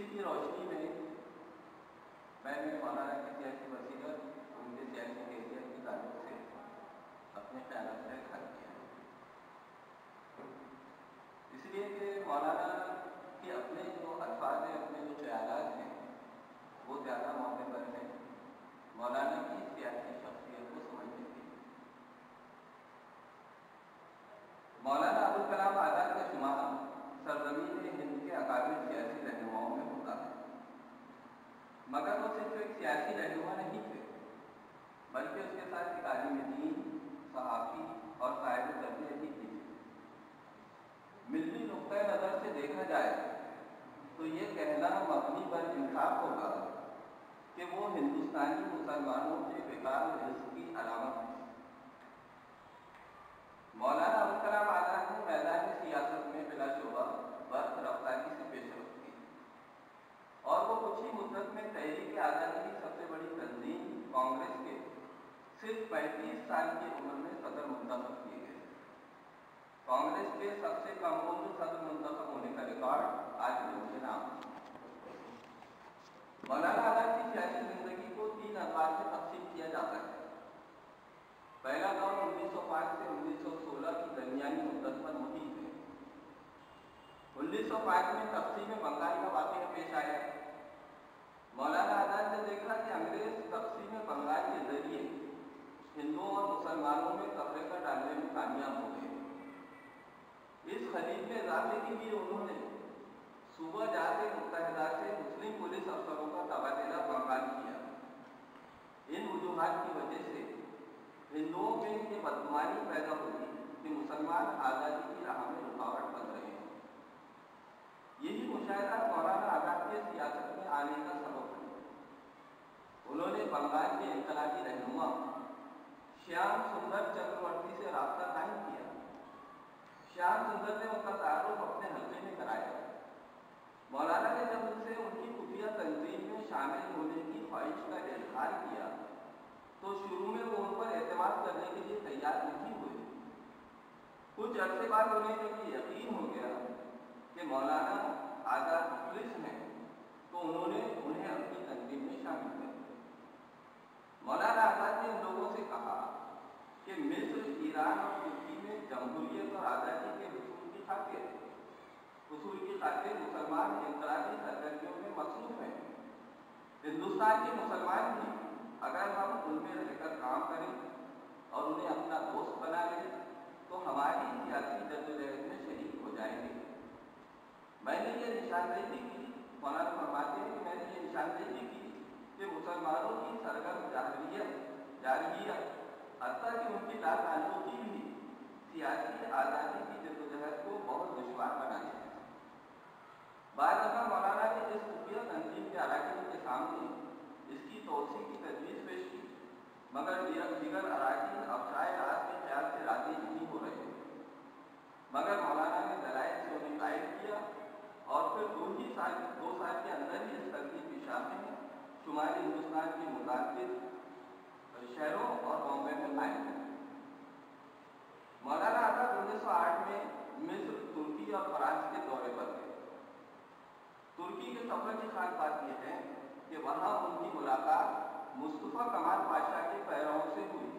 کی روشنی میں میں نے مولانا کی سیاسی بصیرت ان کے سیاسی حیثیت کی تعلق سے اپنے خیالات کا اظہار کیا ہے، اس لیے کہ مولانا کے اپنے جو الفاظ ہیں، اپنے جو خیالات ہیں، وہ زیادہ معتبر ہیں مولانا کی سیاسی شخصیت کو سمجھنے کے لیے۔ مولانا ابوالکلام آزاد کا شمار سرزمین ہند کے اکابر سیاسی رہنماؤں میں ہوتا ہے، مگر وہ صرف ایک سیاسی رہنما نہیں تھے، بلکہ اس کے ساتھ ایک عالم دین، صحافی اور قائد تربیت بھی تھی۔ ملوی نقطۂ نظر سے دیکھا جائے تو یہ کہنا مبنی پر انصاف ہوگا کہ وہ ہندوستانی مسلمانوں کے بیکار رزق کی علامت ہے۔ مولانا ابوالکلام آزاد نے میدان سیاست میں بلا شبہ برق رفتاری سے پیش رفت کی، اور وہ کچھ ہی مدت میں تحریک آزادی کی سب سے بڑی تنظیم کانگریس کے صرف 35 سال کی عمر میں صدر منتخب کیے گئے۔ کانگریس کے سب سے کم عمر صدر منتخب ہونے کا ریکارڈ آج بھی ان کے نام ہے۔ مولانا آزاد کی سیاسی زندگی کو 3 ادوار میں تقسیم کیا جاتا ہے۔ پہلا دور 1905 سے 1916 کی درمیانی مدت پر محیط ہے۔ 1905 میں تقسیم بنگال کا واقعہ پیش آیا۔ مولانا آزاد نے دیکھا کہ انگریز تقسیم بنگال کے ذریعے ہندوؤں اور مسلمانوں میں تفرقہ ڈالنے میں کامیاب ہو گئے۔ اس خلیج میں اضافے کے لیے انہوں نے صوبہ جات متحدہ سے مسلم پولیس افسروں کا تبادلہ بنگال کیا۔ ان وجوہات کی وجہ سے ہندوؤں میں یہ بدگمانی پیدا ہوئی کہ مسلمان آزادی کی راہ میں رکاوٹ بن رہے ہیں۔ یہی مشاہدہ مولانا آزاد کے سیاست میں آنے کا سبب ہے۔ انہوں نے بنگال کے انقلابی رہنما شیام سندر چکرورتی سے رابطہ قائم کیا۔ شیام سندر نے ان کا تعارف اپنے حلقے میں کرایا۔ مولانا نے جب ان سے ان کی خفیہ تنظیم میں شامل ہونے کی خواہش کا اظہار کیا تو شروع میں وہ ان پر اعتماد کرنے کے لیے تیار نہیں ہوئے۔ کچھ عرصے بعد انہیں جب یہ یقین ہو گیا کہ مولانا آزاد مخلص ہیں تو انہوں نے انہیں اپنی تنظیم میں شامل کر دیا۔ مولانا آزاد نے ان لوگوں سے کہا کہ مصر، ایران اور ترکی میں جمہوریت اور آزادی کے حصول کی خاطر مسلمان انقلابی سرگرمیوں میں مصروف ہیں۔ ہندوستان کے مسلمان بھی اگر ہم ان میں رہ کر کام کریں اور انہیں اپنا دوست بنا لیں تو ہماری سیاسی جدوجہد میں شریک ہو جائیں گے۔ میں نے یہ نشاندہی کی، مولانا فرماتے ہیں کہ میں نے یہ نشاندہی کی کہ مسلمانوں کی سرگرم جارحیت حتیٰ کہ ان کی لاتعلقی بھی سیاسی آزادی کی جدوجہد کو بہت دشوار بنائی ہے۔ بعد ازاں مولانا نے اس خفیہ تنظیم کے اراکین کے سامنے اس کی توسیع کی تجویز پیش کی، مگر دیگر اراکین افشائے راز کے خیال سے راضی نہیں ہو رہے تھے۔ مگر مولانا نے دلائل سے انہیں قائل کیا اور پھر 2 سال کے اندر ہی اس تنظیم کی شاخیں شمالی ہندوستان کے متعدد شہروں اور بامبے میں قائم کی۔ مولانا آزاد 1908 میں مصر، ترکی اور فرانس کے دورے پر گئے۔ ترکی کے سفر کی خاص بات یہ ہے کہ وہاں ان کی ملاقات مصطفیٰ کمال پاشا کے پیرووں سے ہوئی۔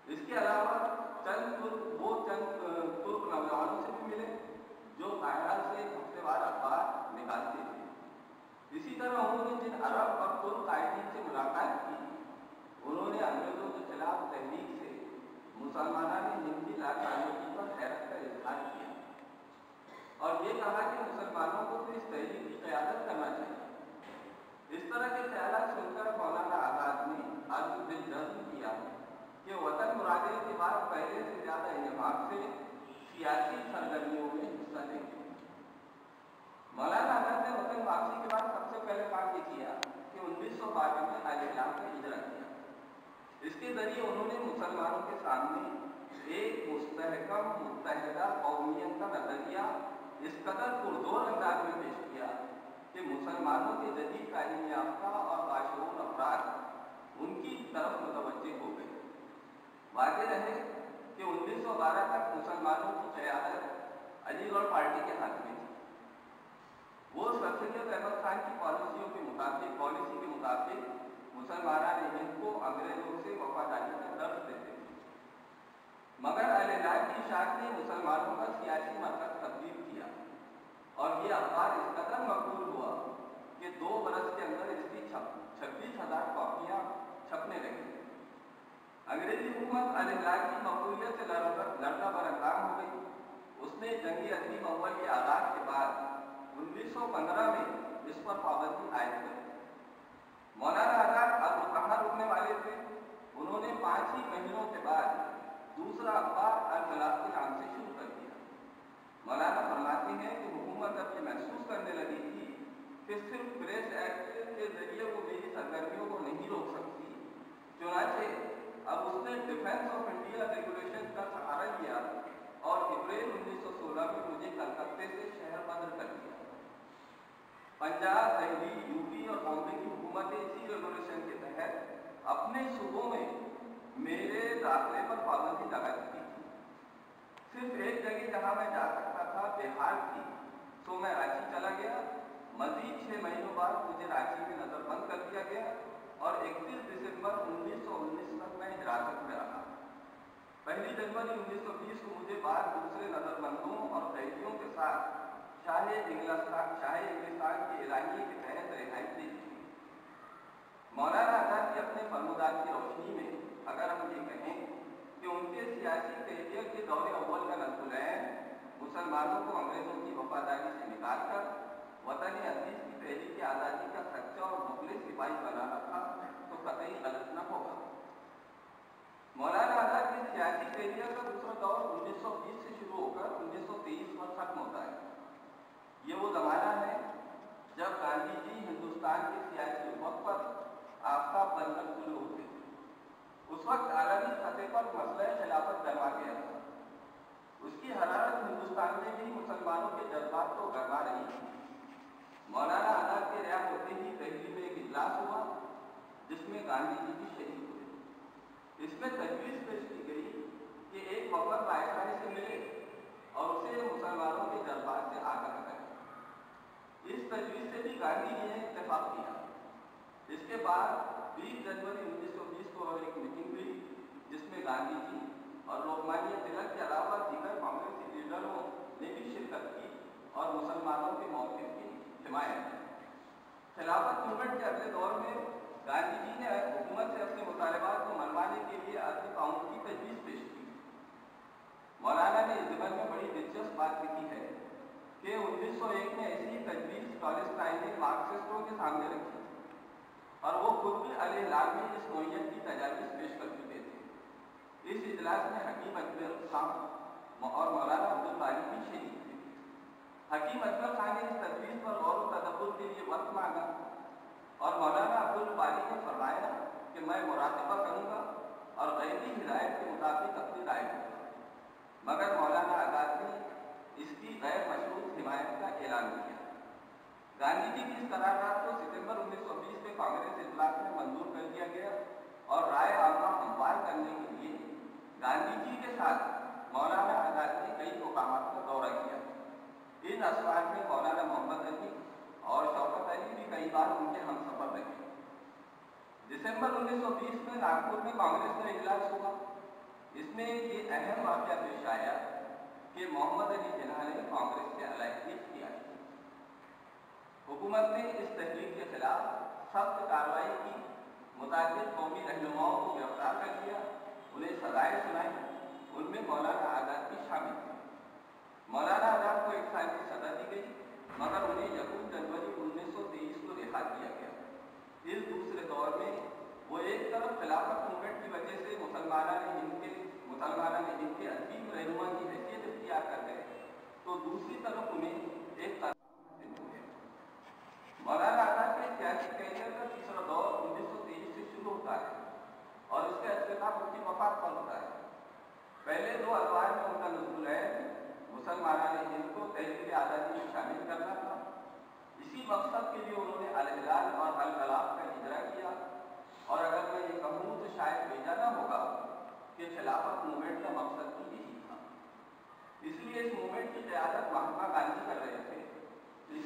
اس کے علاوہ چند ترک نوجوانوں سے بھی ملے جو قاہرہ سے ہفتے وار اخبار نکالتے تھے۔ اسی طرح انہوں نے جن عرب اور ترک قائدین سے ملاقات کی، انہوں نے انگریزوں کے خلاف تحریک سے مسلمانان ہند کی لاتعلقی پر حیرت کا اظہار کیا اور یہ کہا کہ مسلمانوں کو تو اس تحریک کی قیادت کرنا چاہیے۔ اس طرح کے خیالات سن کر مولانا آزاد نے عزم دل جزم کیا کہ وطن مرادے کے بعد پہلے سے زیادہ انضباط سے سیاسی سرگرمیوں میں حصہ لیں گے۔ مولانا آزاد نے وطن واپسی کے بعد سب سے پہلے کام یہ کیا کہ 1912 میں الاسلام کا اجرا کیا۔ اس کے ذریعے انہوں نے مسلمانوں کے سامنے ایک مستحکم متحدہ قومیت کا نظریہ اس قدر پرزور انداز میں پیش کیا کہ مسلمانوں کے جدید تعلیم یافتہ اور باشعور افراد ان کی طرف متوجہ ہو گئے۔ واضح رہے کہ 1912 تک مسلمانوں کی قیادت علی گڑھ پارٹی کے ہاتھ میں تھی۔ وہ سر سید احمد خان کی پالیسی کے مطابق مسلمانان ہند کو انگریزوں سے وفاداری کا درس دیتے تھے، مگر الہلال کی اشاعت نے مسلمانوں کا سیاسی مرکز تبدیل کیا اور یہ اخبار اس قدر مقبول ہوا کہ 2 برس کے اندر اس کی 26,000 کاپیاں چھپنے لگی۔ انگریزی حکومت الہلال کی مقبولیت سے لڑنا برنگام ہو گئی۔ اس نے جنگ عظیم اول کے آغاز کے بعد 1915 میں اس پر پابندی عائد کر دی۔ مولانا آزاد اب کہاں رکنے والے تھے؟ انہوں نے 5 ہی مہینوں کے بعد دوسرا اخبار الخلاف کے نام سے شروع کر دیا۔ مولانا فرماتے ہیں کہ حکومت اب یہ محسوس کرنے لگی تھی کہ صرف پریس ایکٹ کے ذریعے وہ میری سرگرمیوں کو نہیں روک سکتی، چنانچہ اب اس نے ڈیفینس آف انڈیا ریگولیشن کا سہارا لیا اور اپریل 1916 میں مجھے کلکتے سے شہر بدر کر دیا۔ پنجاب، دہلی، یو پی اور بامبے کی حکومتیں اسی ریگولیشن کے تحت اپنے صوبوں میں میرے داخلے پر پابندی لگا چکی تھی۔ صرف ایک جگہ جہاں میں جا سکتا تھا بہار تھی، تو میں رانچی چلا گیا۔ مزید 6 مہینوں بعد مجھے رانچی میں نظر بند کر دیا گیا اور 31 دسمبر 1919 تک میں حراست میں رہا۔ 1 جنوری 1920 کو مجھے بعد دوسرے نظر بندوں اور قیدیوں کے ساتھ شاہ انگلستان کے اعلانیے کے تحت رہائی دی گئی۔ مولانا آزاد کی اپنے فرمودات کی روشنی میں اگر ہم یہ کہیں کہ ان کے سیاسی کیریئر کے دور اول کا نقل العین مسلمانوں کو انگریزوں کی وفاداری سے نکال کر وطن عزیز کی تحریک آزادی کا سچا اور مخلص سپاہی بنانا تھا تو قطعی غلط نہ ہوگا۔ مولانا آزاد کے سیاسی کیریئر کا دوسرا دور 1920 سے شروع ہو کر 1923 پر ختم ہوتا ہے۔ یہ وہ زمانہ ہے جب گاندھی جی ہندوستان کے سیاسی افق پر آفتاب بن کر طلوع ہوتے تھے۔ اس وقت عالمی سطح پر مسئلہ خلافت گرما گیا تھا۔ اس کی حرارت ہندوستان میں بھی مسلمانوں کے جذبات کو گرما رہی تھی۔ مولانا آزاد کے رہا ہوتے ہی دہلی میں ایک اجلاس ہوا جس میں گاندھی جی بھی شریک ہوئے۔ اس میں تجویز پیش کی گئی کہ ایک وفد بادشاہ سے ملے اور اسے مسلمانوں کے جذبات سے آگاہ کرے۔ اس تجویز سے بھی گاندھی جی نے اتفاق کیا۔ اس کے بعد 20 جنوری 1920 کو ایک میٹنگ ہوئی جس میں گاندھی جی اور لوکمانیہ تلک کے علاوہ دیگر کانگریسی لیڈروں نے بھی شرکت کی اور مسلمانوں کے موقف کی حمایت کی۔ خلافت موومنٹ کے اگلے دور میں گاندھی جی نے حکومت سے اپنے مطالبات کو منوانے کے لیے عدم تعاون کی تجویز پیش کی۔ مولانا نے اس زمن میں بڑی دلچسپ بات لکھی ہے کہ 1901 میں ایسی تجویز ٹالسٹائی نے مارکسسٹوں کے سامنے رکھی اور وہ خود بھی الہلال میں اس نوعیت کی تجاویز پیش کر چکے تھے۔ اس اجلاس میں حکیم اکبر خان اور مولانا عبدالباری بھی شریک تھے۔ حکیم اکبر خان نے اس تجویز پر غور و تدبر کے لیے وقت مانگا اور مولانا عبدالباری نے فرمایا کہ میں مراقبہ کروں گا اور غیبی ہدایت کے مطابق اپنی رائے دوں گا، مگر مولانا آزاد نے اس کی غیر مشروط حمایت کا اعلان کیا۔ گاندھی جی کی اس قرارداد کو ستمبر 1920 میں کانگریس اجلاس میں منظور کر دیا گیا اور رائے عامہ ہموار کرنے کے لیے گاندھی جی کے ساتھ مولانا آزاد نے کئی مقامات کا دورہ کیا۔ ان اسوار میں مولانا محمد علی اور شوکت علی بھی کئی بار ان کے ہم سفر رہے۔ دسمبر 1920 میں ناگپور میں کانگریس کا اجلاس ہوا۔ اس میں یہ اہم واقعہ پیش آیا کہ محمد علی جناح نے کانگریس سے علیحدگی اختیار کی۔ حکومت نے اس تحریک کے خلاف سخت کارروائی کی، متعدد قومی رہنماؤں کو گرفتار کر لیا، انہیں سزائیں سنائی، ان میں مولانا آزاد بھی شامل تھے۔ مولانا آزاد کو 1 سال کی سزا دی گئی مگر انہیں 1 جنوری 1923 کو رہا کیا گیا۔ اس دوسرے دور میں وہ ایک طرف خلافت موومنٹ کی وجہ سے مسلمانان ہند کے عظیم رہنما کی حیثیت اختیار کر گئے تو دوسری طرف انہیں ایک مولانا آزاد کے سیاسی کیریئر کا تیسرا دور 1923 سے شروع ہوتا ہے اور اس کا اختتام ان کی وفات پر ہوتا ہے۔ پہلے 2 ادوار میں ان کا نزول مسلمانان ہند کو تحریک آزادی میں شامل کرنا تھا۔ اسی مقصد کے لیے انہوں نے الہلال اور الخلاف کا اجرا کیا اور اگر میں یہ کہوں تو شاید بھیجا نہ ہوگا کہ خلافت موومنٹ کا مقصد بھی یہی تھا۔ اس لیے اس موومنٹ کی قیادت مہاتما گاندھی کر رہے تھے۔ اس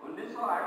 1908